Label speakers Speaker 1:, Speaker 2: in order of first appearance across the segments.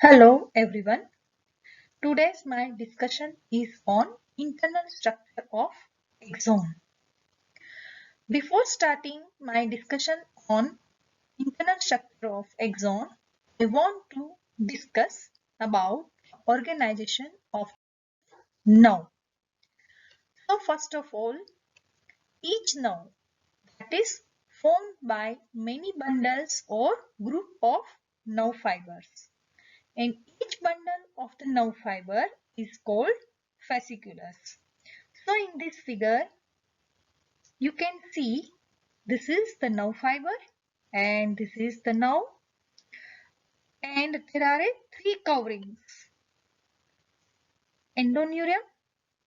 Speaker 1: Hello everyone. Today's my discussion is on internal structure of axon. Before starting my discussion on internal structure of axon, I want to discuss about organization of nerve. So first of all, each nerve that is formed by many bundles or group of nerve fibers. And each bundle of the nerve fiber is called fasciculus. So in this figure, you can see this is the nerve fiber and this is the nerve, and there are three coverings: endoneurium,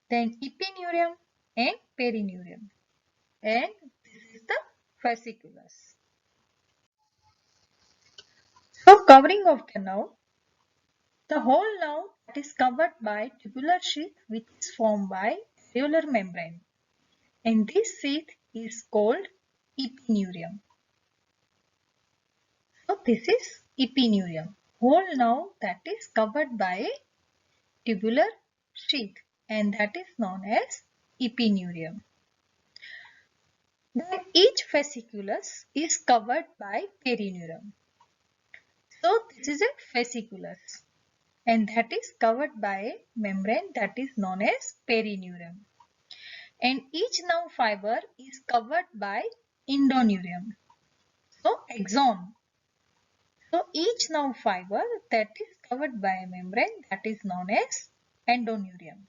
Speaker 1: then epineurium and perineurium, and this is the fasciculus. So covering of the nerve, the whole nerve that is covered by tubular sheath which is formed by areolar membrane, and this sheath is called epineurium. So this is epineurium, whole nerve that is covered by tubular sheath, and that is known as epineurium. Then each fasciculus is covered by perineurium. So this is a fasciculus, and that is covered by a membrane that is known as perineurium. And each nerve fiber is covered by endoneurium. So axon. So each nerve fiber that is covered by a membrane that is known as endoneurium.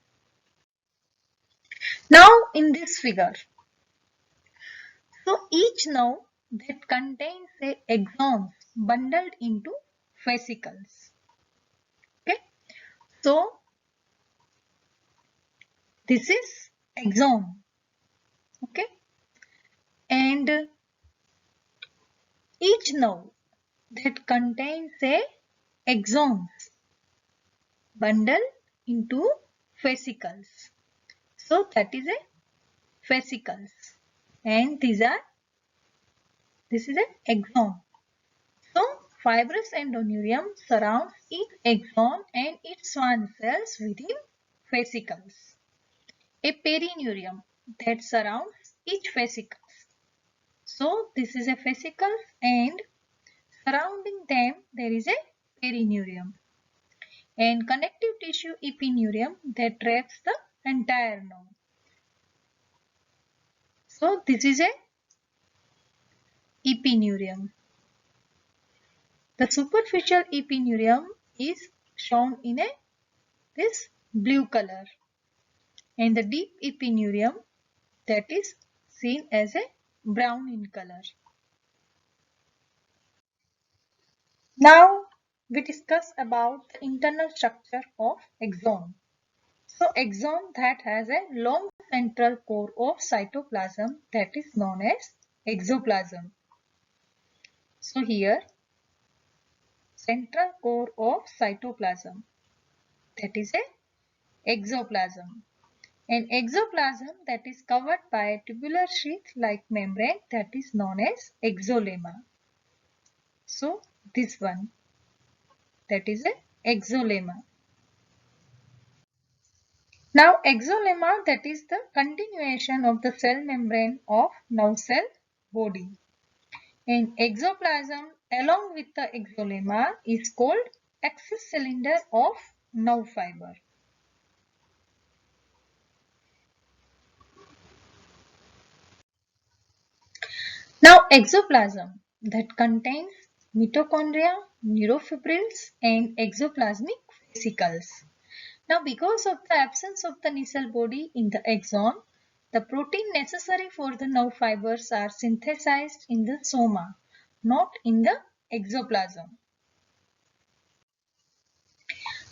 Speaker 1: Now in this figure, so each nerve that contains a axons bundled into fascicles. Okay, so this is axon. Okay, and each nerve that contains a axons bundled into fascicles. So that is a fascicles, and this is an axon. So fibrous endoneurium surrounds each axon and its Schwann cells within fascicles. A perineurium that surrounds each fascicles. So this is a fascicle, and surrounding them there is a perineurium, and connective tissue epineurium that wraps the entire nerve. So this is a epineurium. The superficial epineurium is shown in this blue color, and the deep epineurium that is seen as a brown in color. Now we discuss about the internal structure of axon. So axon that has a long central core of cytoplasm that is known as exoplasm. So here central core of cytoplasm, that is a exoplasm. An exoplasm that is covered by a tubular sheath-like membrane that is known as exolemma. So this one, that is a exolemma. Now exolemma, that is the continuation of the cell membrane of nerve cell body. And exoplasm along with the exolemma is called axis cylinder of nerve fiber. Now exoplasm that contains mitochondria, neurofibrils and exoplasmic vesicles. Now because of the absence of the cell body in the axon, the protein necessary for the nerve fibers are synthesized in the soma, not in the exoplasm.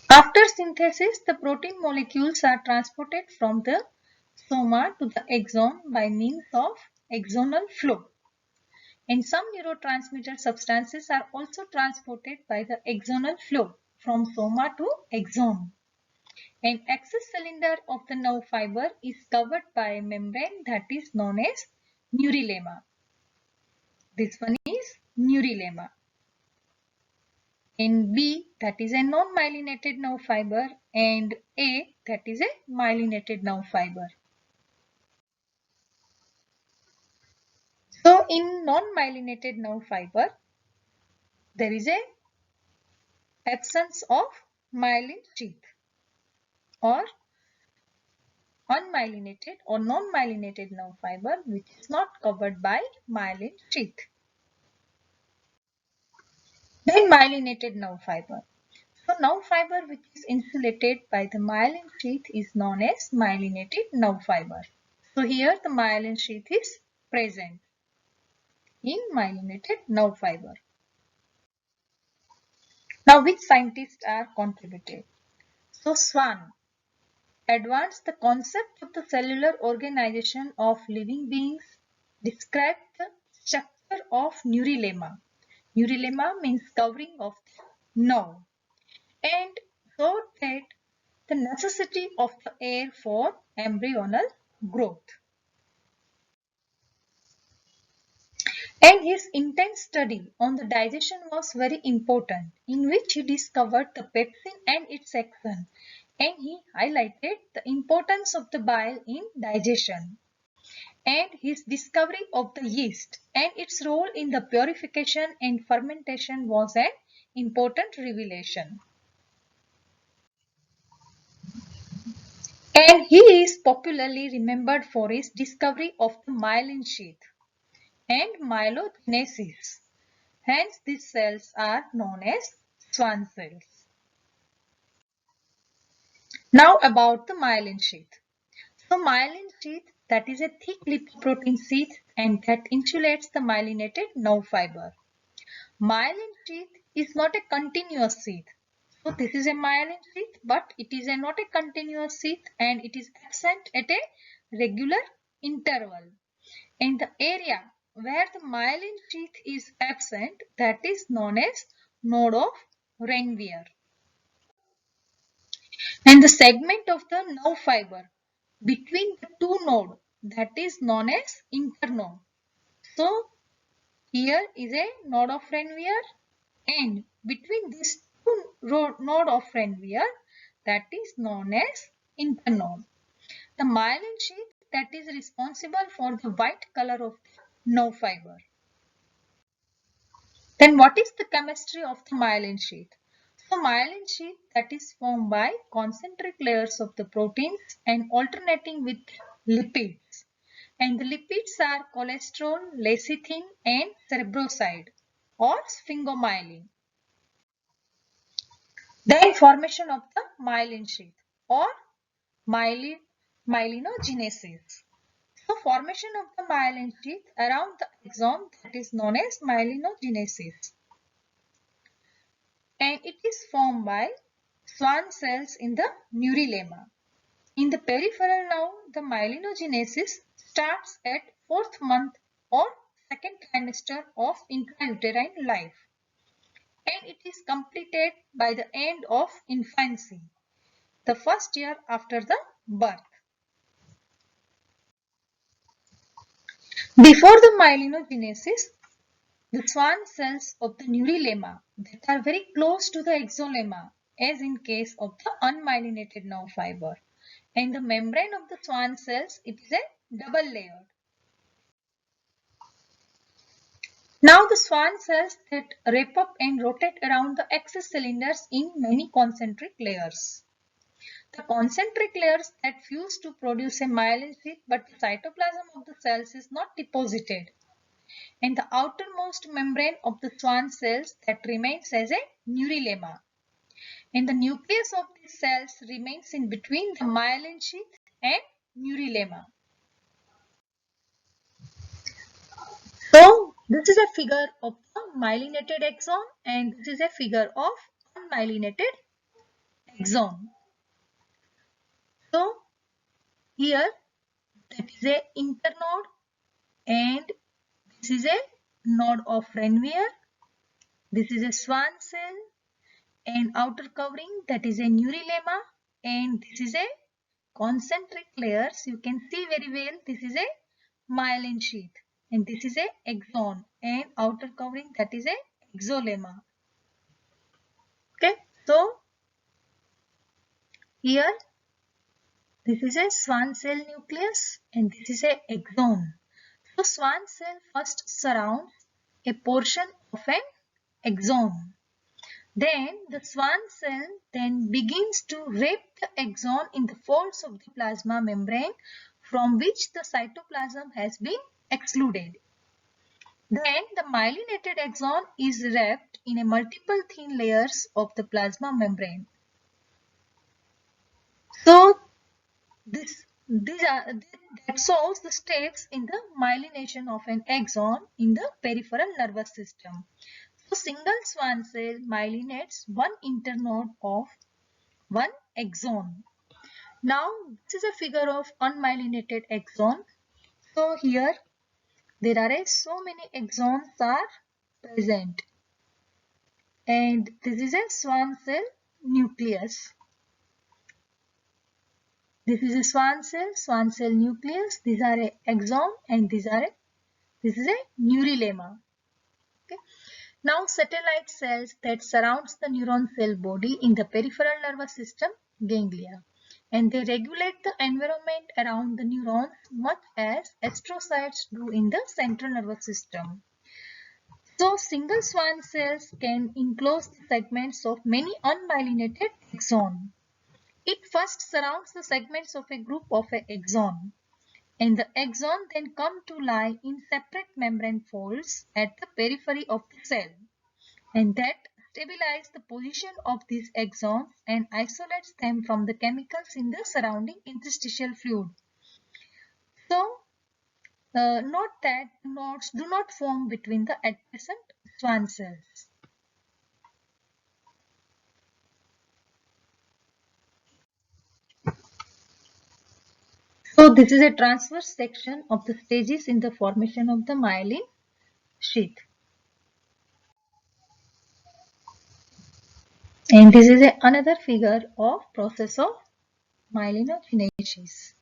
Speaker 1: After synthesis, the protein molecules are transported from the soma to the axon by means of axonal flow. And some neurotransmitter substances are also transported by the axonal flow from soma to axon. An axis cylinder of the nerve fiber is covered by a membrane that is known as Neurilemma. This one is Neurilemma. and B, that is a non-myelinated nerve fiber, and A, that is a myelinated nerve fiber. So in non-myelinated nerve fiber, there is a absence of myelin sheath, or unmyelinated or non-myelinated nerve fiber which is not covered by myelin sheath. Then myelinated nerve fiber. So nerve fiber which is insulated by the myelin sheath is known as myelinated nerve fiber. So here the myelin sheath is present in myelinated nerve fiber. Now which scientists are contributed? So Schwann advanced the concept of the cellular organization of living beings, described the structure of Neurilemma. Neurilemma means covering of the nerve, and showed that the necessity of the air for embryonal growth. And his intense study on the digestion was very important, in which he discovered the pepsin and its action, and he highlighted the importance of the bile in digestion. And his discovery of the yeast and its role in the purification and fermentation was an important revelation. And he is popularly remembered for his discovery of the myelin sheath and myelogenesis. Hence, these cells are known as Schwann cells. Now about the myelin sheath. So myelin sheath, that is a thick lipoprotein sheath and that insulates the myelinated nerve fiber. Myelin sheath is not a continuous sheath. So this is a myelin sheath, but it is not a continuous sheath and it is absent at a regular interval. In the area where the myelin sheath is absent, that is known as node of Ranvier. And the segment of the nerve fiber between the two nodes, that is known as internode. So here is a node of Ranvier, and between these two node of Ranvier, that is known as internode. The myelin sheath that is responsible for the white color of the nerve fiber. Then what is the chemistry of the myelin sheath? So myelin sheath that is formed by concentric layers of the proteins and alternating with lipids. And the lipids are cholesterol, lecithin and cerebroside or sphingomyelin. Then formation of the myelin sheath or myelinogenesis. So formation of the myelin sheath around the axon, that is known as myelinogenesis. And it is formed by Schwann cells in the Neurilemma. In the peripheral now, the myelinogenesis starts at 4th month or 2nd trimester of intrauterine life, and it is completed by the end of infancy, the first year after the birth. Before the myelinogenesis, the Schwann cells of the Neurilemma that are very close to the exolemma, as in case of the unmyelinated nerve fiber. And the membrane of the Schwann cells, it is a double layered. Now the Schwann cells that wrap up and rotate around the axis cylinders in many concentric layers. The concentric layers that fuse to produce a myelin sheath, but the cytoplasm of the cells is not deposited. And the outermost membrane of the Schwann cells that remains as a Neurilemma. And the nucleus of these cells remains in between the myelin sheath and Neurilemma. So this is a figure of the myelinated axon and this is a figure of unmyelinated axon. So here that is a internode and this is a node of Ranvier. This is a Schwann cell and outer covering, that is a Neurilemma, and this is a concentric layers. You can see very well this is a myelin sheath and this is a axon and outer covering, that is a exolemma. Here, this is a Schwann cell nucleus and this is a axon. So Schwann cell first surrounds a portion of an axon. Then the Schwann cell then begins to wrap the axon in the folds of the plasma membrane from which the cytoplasm has been excluded. Then the myelinated axon is wrapped in a multiple thin layers of the plasma membrane. So that shows the steps in the myelination of an axon in the peripheral nervous system. So single Schwann cell myelinates one internode of one axon. Now this is a figure of unmyelinated axon. So here there are so many axons are present and this is a Schwann cell nucleus. This is a Schwann cell nucleus. These are a axon and this is a Neurilemma. Okay. Now satellite cells that surrounds the neuron cell body in the peripheral nervous system, ganglia, and they regulate the environment around the neurons much as astrocytes do in the central nervous system. So single Schwann cells can enclose the segments of many unmyelinated axons. It first surrounds the segments of a group of an axon, and the axon then come to lie in separate membrane folds at the periphery of the cell, and that stabilize the position of these axons and isolates them from the chemicals in the surrounding interstitial fluid. So, note that knots do not form between the adjacent Schwann cells. So, this is a transverse section of the stages in the formation of the myelin sheath. And this is another figure of process of myelinogenesis.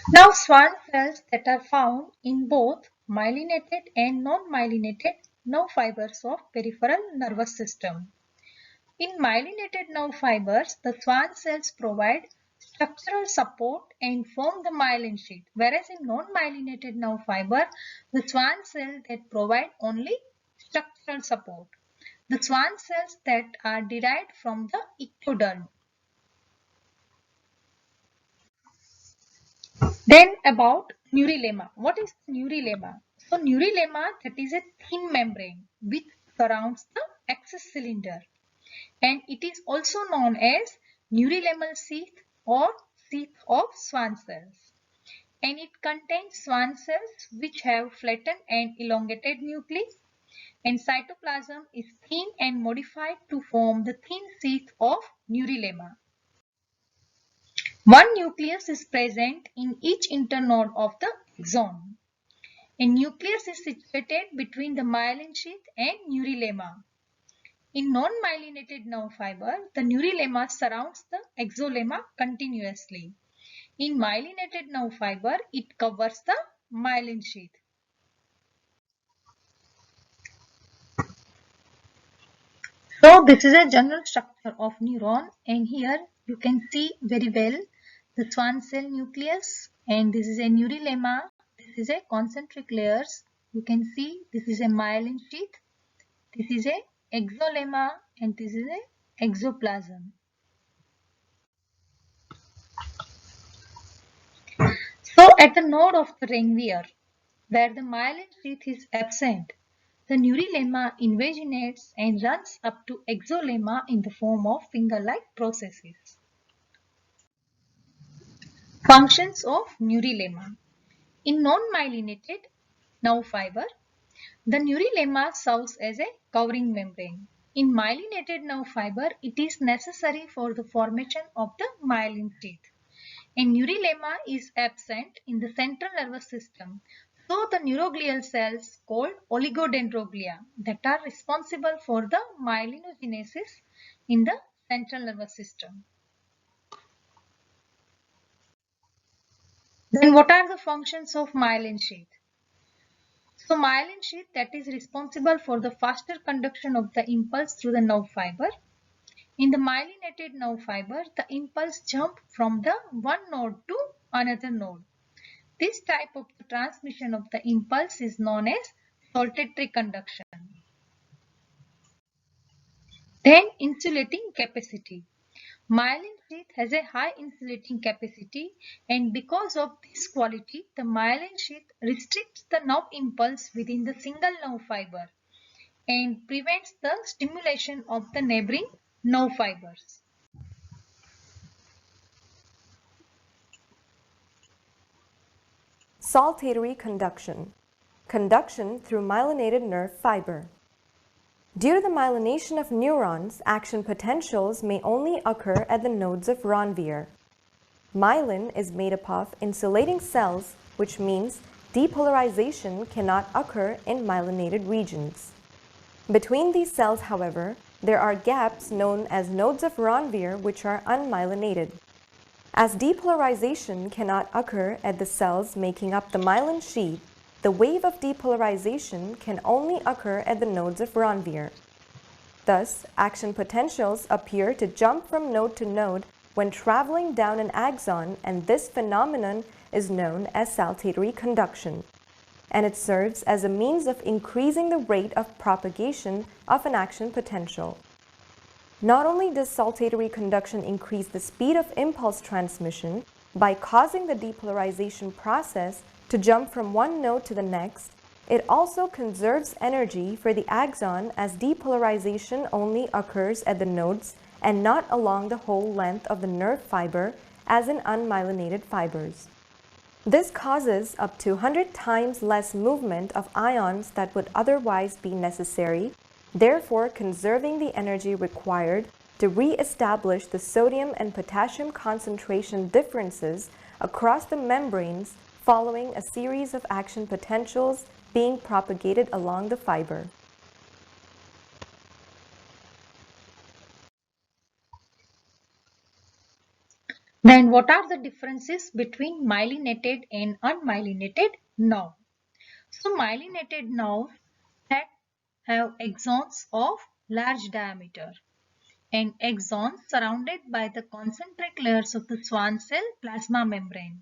Speaker 1: Now Schwann cells that are found in both myelinated and non-myelinated nerve fibers of peripheral nervous system. In myelinated nerve fibers, the Schwann cells provide structural support and form the myelin sheath, whereas in non-myelinated nerve fiber, the Schwann cells that provide only structural support. The Schwann cells that are derived from the ectoderm. Then about Neurilemma. What is Neurilemma? So Neurilemma, that is a thin membrane which surrounds the axis cylinder, and it is also known as Neurilemmal sheath or sheath of Schwann cells. And it contains Schwann cells which have flattened and elongated nuclei, and cytoplasm is thin and modified to form the thin sheath of Neurilemma. One nucleus is present in each internode of the axon. A nucleus is situated between the myelin sheath and Neurilemma. In non-myelinated nerve fiber, the Neurilemma surrounds the exolemma continuously. In myelinated nerve fiber, it covers the myelin sheath. So this is a general structure of neuron, and here you can see very well the Schwann cell nucleus, and this is a Neurilemma. This is a concentric layers. You can see this is a myelin sheath. This is a exolemma and this is a exoplasm. So at the node of the Ranvier, where the myelin sheath is absent, the Neurilemma invaginates and runs up to exolemma in the form of finger-like processes. Functions of Neurilemma. In non-myelinated nerve fiber, the Neurilemma serves as a covering membrane. In myelinated nerve fiber, it is necessary for the formation of the myelin sheath. And Neurilemma is absent in the central nervous system. So the neuroglial cells called oligodendroglia that are responsible for the myelinogenesis in the central nervous system. Then what are the functions of myelin sheath? So myelin sheath that is responsible for the faster conduction of the impulse through the nerve fiber. In the myelinated nerve fiber, the impulse jumps from the one node to another node. This type of the transmission of the impulse is known as saltatory conduction. Then insulating capacity. Myelin sheath has a high insulating capacity, and because of this quality, the myelin sheath restricts the nerve impulse within the single nerve fiber and prevents the stimulation of the neighboring nerve fibers.
Speaker 2: Saltatory conduction. Conduction through myelinated nerve fiber. Due to the myelination of neurons, action potentials may only occur at the nodes of Ranvier. Myelin is made up of insulating cells, which means depolarization cannot occur in myelinated regions. Between these cells, however, there are gaps known as nodes of Ranvier which are unmyelinated. As depolarization cannot occur at the cells making up the myelin sheath, the wave of depolarization can only occur at the nodes of Ranvier. Thus, action potentials appear to jump from node to node when traveling down an axon, and this phenomenon is known as saltatory conduction, and it serves as a means of increasing the rate of propagation of an action potential. Not only does saltatory conduction increase the speed of impulse transmission by causing the depolarization process to jump from one node to the next, it also conserves energy for the axon as depolarization only occurs at the nodes and not along the whole length of the nerve fiber as in unmyelinated fibers. This causes up to 100 times less movement of ions that would otherwise be necessary, therefore conserving the energy required to re-establish the sodium and potassium concentration differences across the membranes following a series of action potentials being propagated along the fiber.
Speaker 1: Then what are the differences between myelinated and unmyelinated nerve? So myelinated nerves that have axons of large diameter and axons surrounded by the concentric layers of the Schwann cell plasma membrane.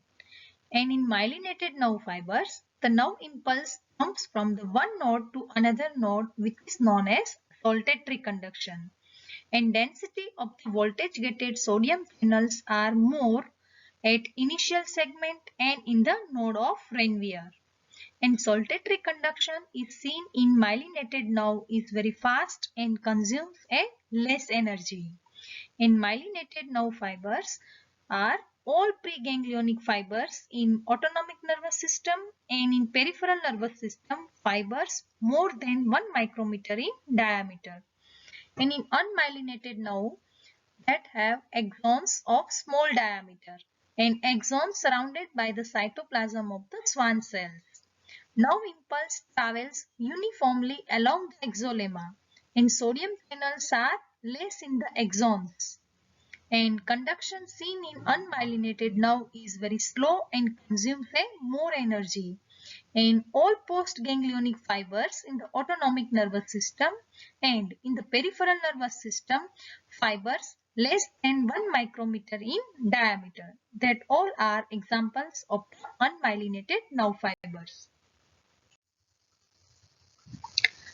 Speaker 1: And in myelinated nerve fibers, the nerve impulse jumps from the one node to another node, which is known as saltatory conduction. And density of the voltage gated sodium channels are more at initial segment and in the node of Ranvier. And saltatory conduction is seen in myelinated nerve is very fast and consumes a less energy. In myelinated nerve fibers are all preganglionic fibers in autonomic nervous system, and in peripheral nervous system fibers more than 1 micrometer in diameter. And in unmyelinated nerve that have axons of small diameter and axons surrounded by the cytoplasm of the Schwann cells. Nerve impulse travels uniformly along the exolemma, and sodium channels are less in the axons. And conduction seen in unmyelinated nerve is very slow and consumes a more energy. In all postganglionic fibers in the autonomic nervous system and in the peripheral nervous system, fibers less than 1 micrometer in diameter. That all are examples of unmyelinated nerve fibers.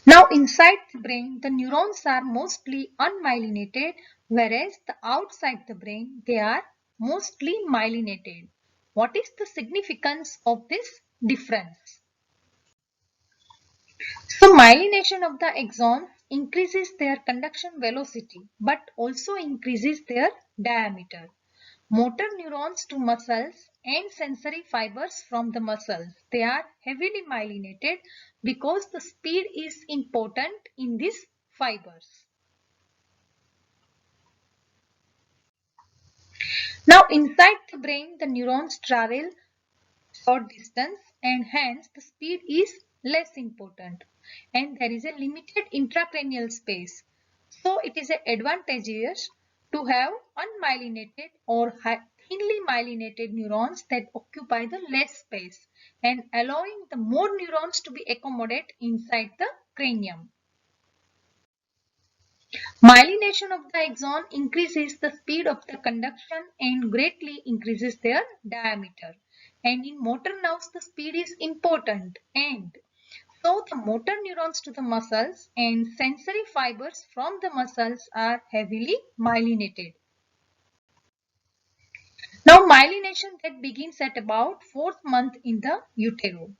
Speaker 1: Now inside the brain, the neurons are mostly unmyelinated, whereas the outside the brain, they are mostly myelinated. What is the significance of this difference? So myelination of the axons increases their conduction velocity but also increases their diameter. Motor neurons to muscles and sensory fibers from the muscles, they are heavily myelinated because the speed is important in these fibers. Now inside the brain, the neurons travel short distance and hence the speed is less important, and there is a limited intracranial space. So it is advantageous to have unmyelinated or thinly myelinated neurons that occupy the less space and allowing the more neurons to be accommodated inside the cranium. Myelination of the axon increases the speed of the conduction and greatly increases their diameter. And in motor nerves, the speed is important. And so the motor neurons to the muscles and sensory fibers from the muscles are heavily myelinated. Now myelination that begins at about 4th month in the utero.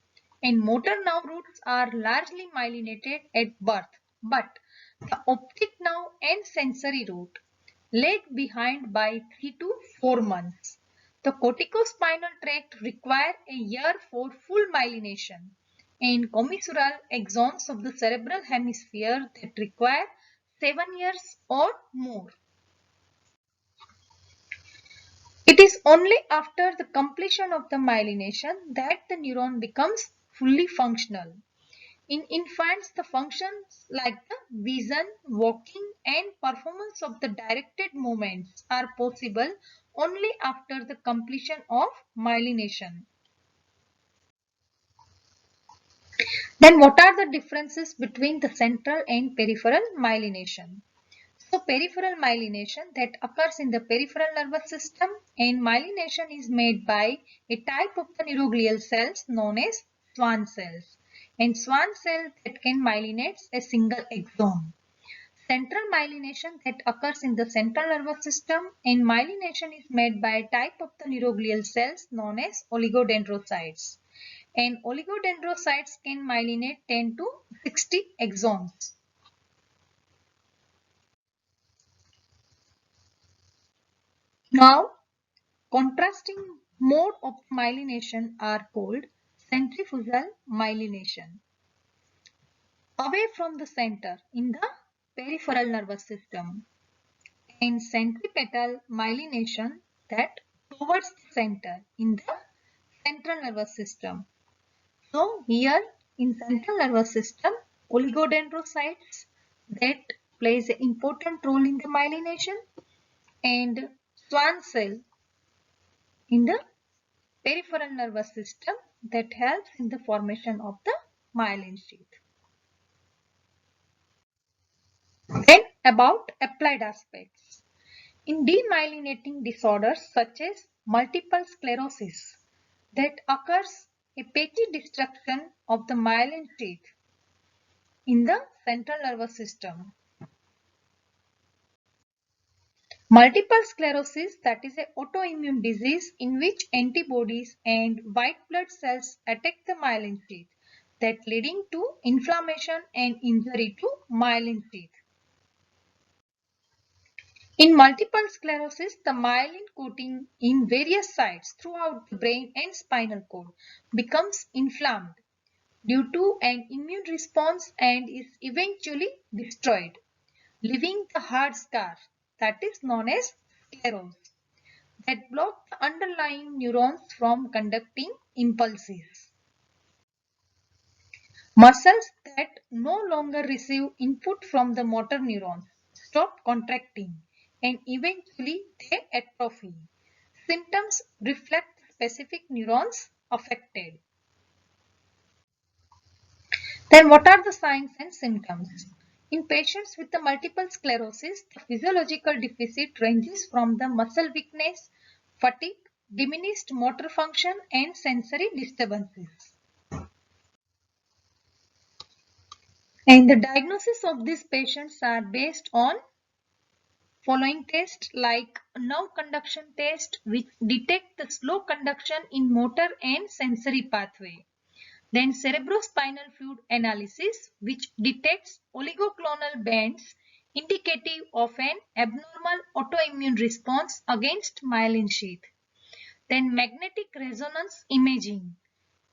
Speaker 1: And motor nerve roots are largely myelinated at birth, but the optic nerve and sensory root lag behind by 3 to 4 months. The corticospinal tract require a year for full myelination, and commissural axons of the cerebral hemisphere that require 7 years or more. It is only after the completion of the myelination that the neuron becomes fully functional. In infants, the functions like the vision, walking and performance of the directed movements are possible only after the completion of myelination. Then what are the differences between the central and peripheral myelination? So peripheral myelination that occurs in the peripheral nervous system, and myelination is made by a type of the neuroglial cells known as Schwann cells, and Schwann cell that can myelinate a single axon. Central myelination that occurs in the central nervous system, and myelination is made by a type of the neuroglial cells known as oligodendrocytes, and oligodendrocytes can myelinate 10 to 60 axons. Now, contrasting mode of myelination are called centrifugal myelination. Away from the center in the peripheral nervous system, and centripetal myelination that towards the center in the central nervous system. So here in central nervous system, oligodendrocytes that plays an important role in the myelination, and Schwann cell in the peripheral nervous system that helps in the formation of the myelin sheath. Then about applied aspects. In demyelinating disorders such as multiple sclerosis that occurs a patchy destruction of the myelin sheath in the central nervous system. Multiple sclerosis, that is an autoimmune disease in which antibodies and white blood cells attack the myelin sheath, that leading to inflammation and injury to myelin sheath. In multiple sclerosis, the myelin coating in various sites throughout the brain and spinal cord becomes inflamed due to an immune response and is eventually destroyed, leaving the hard scar that is known as sclerose that block the underlying neurons from conducting impulses. Muscles that no longer receive input from the motor neurons stop contracting and eventually they atrophy. Symptoms reflect specific neurons affected. Then what are the signs and symptoms? In patients with the multiple sclerosis, the physiological deficit ranges from the muscle weakness, fatigue, diminished motor function and sensory disturbances. And the diagnosis of these patients are based on following tests like nerve conduction test which detect the slow conduction in motor and sensory pathway. Then cerebrospinal fluid analysis which detects oligoclonal bands indicative of an abnormal autoimmune response against myelin sheath. Then magnetic resonance imaging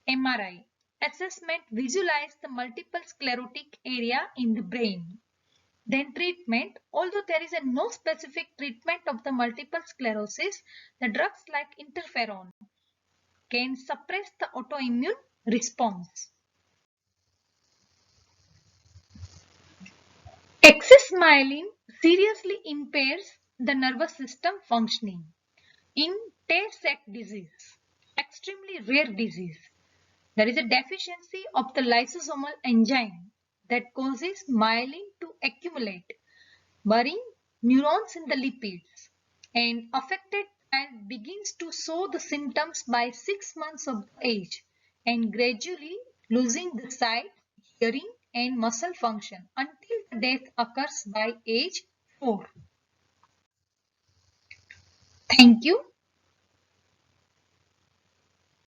Speaker 1: MRI assessment visualize the multiple sclerotic area in the brain. Then treatment, although there is no specific treatment of the multiple sclerosis, the drugs like interferon can suppress the autoimmune response. Excess myelin seriously impairs the nervous system functioning. In Tay-Sachs disease, extremely rare disease, there is a deficiency of the lysosomal enzyme that causes myelin to accumulate burying neurons in the lipids, and affected child begins to show the symptoms by 6 months of age and gradually losing the sight, hearing and muscle function until the death occurs by age 4. Thank you.